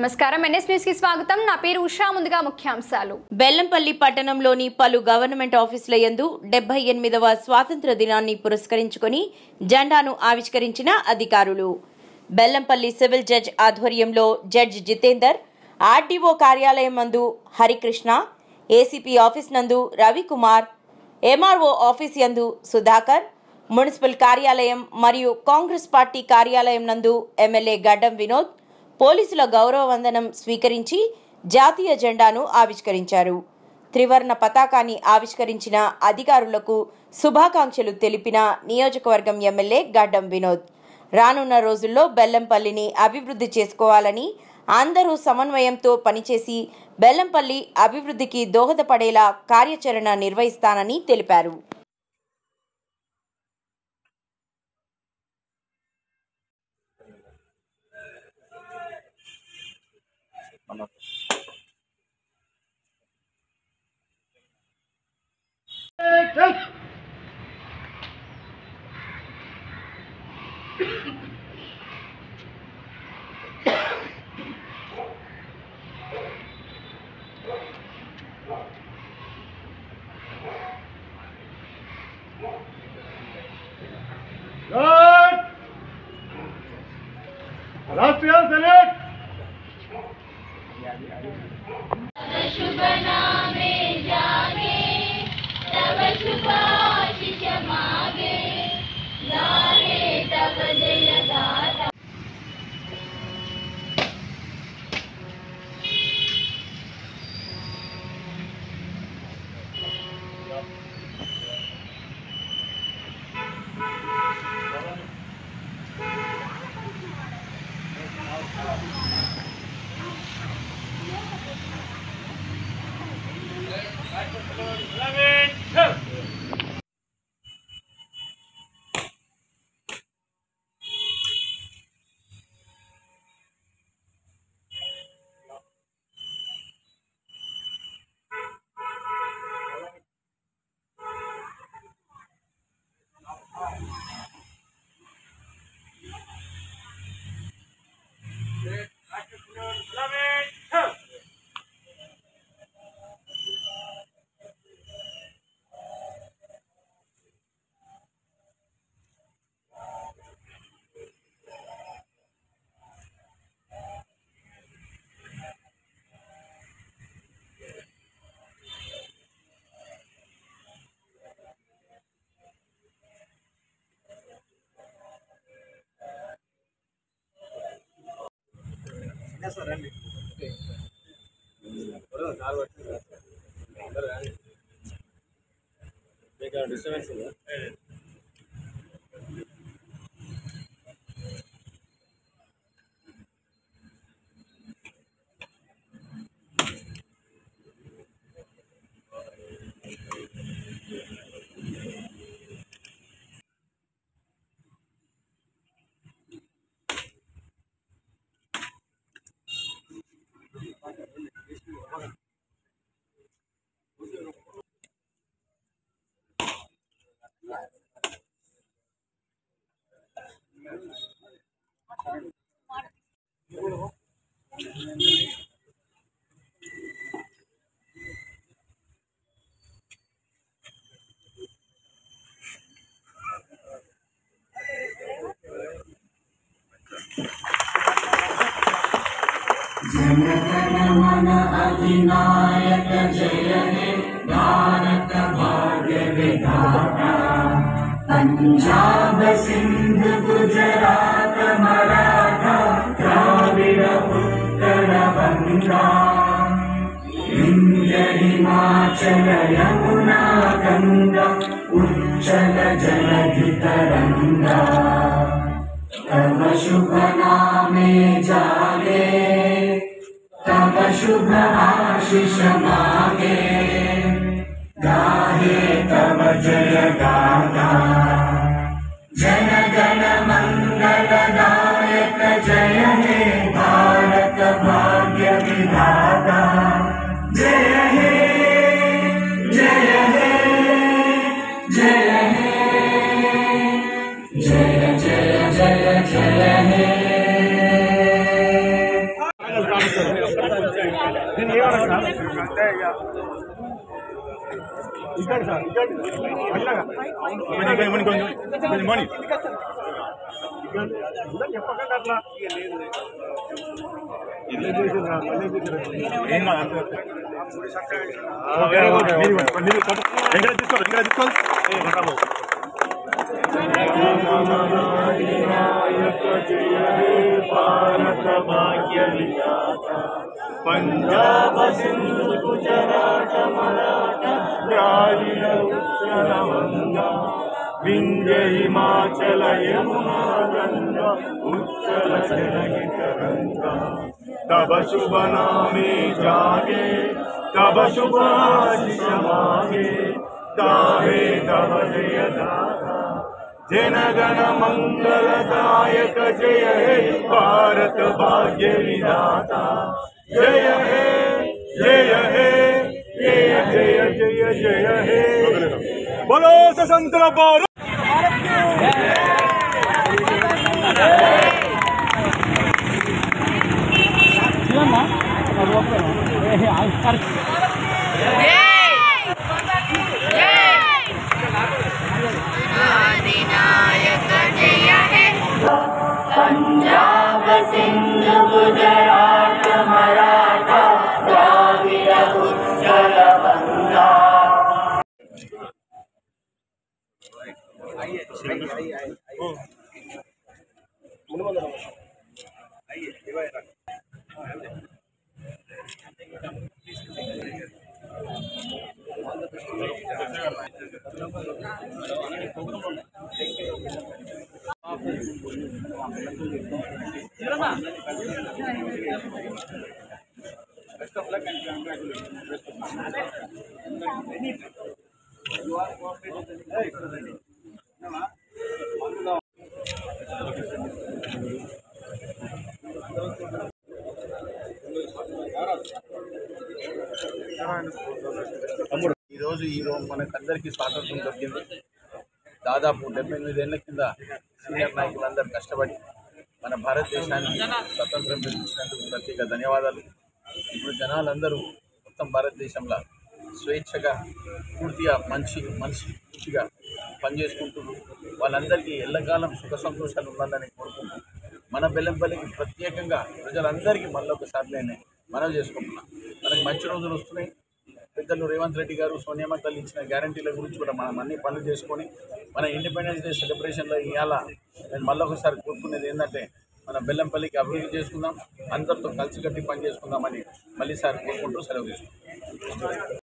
నమస్కారం NS news కి స్వాగతం నా పేరు ఉషా ముందుగా ముఖ్యాంశాలు బెల్లంపల్లి పట్టణంలోని పలు గవర్నమెంట్ ఆఫీసుల యందు 78వ స్వాతంత్ర దినాన్ని పురస్కరించుకొని జెండాను ఆవిష్కరించిన అధికారులు బెల్లంపల్లి సివిల్ జడ్జ్ ఆధ్వర్యంలో జడ్జ్ జితేందర్ ఆర్డీఓ కార్యాలయం నందు హరికృష్ణ ఏసీపీ ఆఫీస్ నందు రవికుమార్ ఎంఆర్ఓ ఆఫీస్ యందు సుధాకర్ మున్సిపల్ కార్యాలయం మరియు కాంగ్రెస్ పార్టీ కార్యాలయం నందు ఎమ్మెల్యే గడ్డం వినోద్ పోలీసుల గౌరవ వందనం స్వీకరించి జాతీయ జెండాను ఆవిష్కరించారు. త్రివర్ణ పతాకాన్ని ఆవిష్కరించిన అధికారులకు శుభాకాంక్షలు తెలిపిన నియోజకవర్గం ఎమ్మెల్యే గడ్డం వినోద్ రానున్న రోజుల్లో బెల్లంపల్లిని అభివృద్ధి చేసుకోవాలని అందరూ సమన్వయంతో పనిచేసి బెల్లంపల్లి అభివృద్ధికి దోహదపడేలా కార్యాచరణ నిర్వహిస్తానని తెలిపారు. राष्ट्रीय सैल्यूट शुभ नामे जागे तब शुभ आशीष मागे गाहे तब जय गाथा डिस्टर्बेंस जनगण मन अधिनायक जय हे भारत भाग्य विधाता पंजाब सिंध गुजरात मराठा द्राविड़ उत्तर बंगा विंध्य हिमाचल यमुना गंगा उच्चल जलधि तरंगा तव शुभ नामे जागे तब शुभ आशीष मागे गाहे तब जय गाथा जन गण मंगल दायक जय हे भारत भाग्य विधाता जय हे जय हे जय हे जय जय जय जय हे पंजाब सिंधु गुजरात मराठा द्राविड उत्कल गंगा विंध्य हिमाचल यमुना गंगा उत्कल जननी तरंगा तब शुभ नामे जागे तब शुभ आशीष मागे गावे तब जय गाथा जन गण मंगलदायक जय हे भारत भाग्य विधाता जय हे जय हे जय जय जय जय हे बोलो स्वतंत्र भारत। पंजाब सिंधु गुजरात मराठा द्राविड उत्कल गंगा మనకందరికీ స్వాతంత్రం దొరికింది. దాదాపు 78 ఏళ్ల కింద సీనియర్ నాయకులందరూ కష్టపడి మన భారతదేశానికి స్వతంత్రం ఇచ్చినందుకు ప్రత్యేక ధన్యవాదాలు. ఇప్పుడు జనాలందరూ మొత్తం భారతదేశంలో స్వేచ్ఛగా పూర్తిగా పూర్తిగా పనిచేసుకుంటూ వాళ్ళందరికీ ఎల్లకాలం సుఖ సంతోషాలు ఉండాలని కోరుకుంటూ మన బెల్లంపల్లికి ప్రత్యేకంగా ప్రజలందరికీ మళ్ళీ ఒకసారి నేను మనవి చేసుకుంటున్నాను. మనకి మంచి రోజులు వస్తున్నాయి. పెద్దలు రేవంత్ రెడ్డి గారు సోనియమ్మ తల్లి ఇచ్చిన గ్యారంటీల గురించి కూడా మనం అన్ని పనులు చేసుకొని మన ఇండిపెండెన్స్ డే సెలబ్రేషన్లో ఇవాళ నేను మళ్ళీ ఒకసారి కోరుకునేది ఏంటంటే మన బెల్లంపల్లికి అభివృద్ధి చేసుకుందాం, అందరితో కలిసికట్టి పని చేసుకుందామని మళ్ళీ సారి కోరుకుంటూ సెలవు తీసుకుంటాం.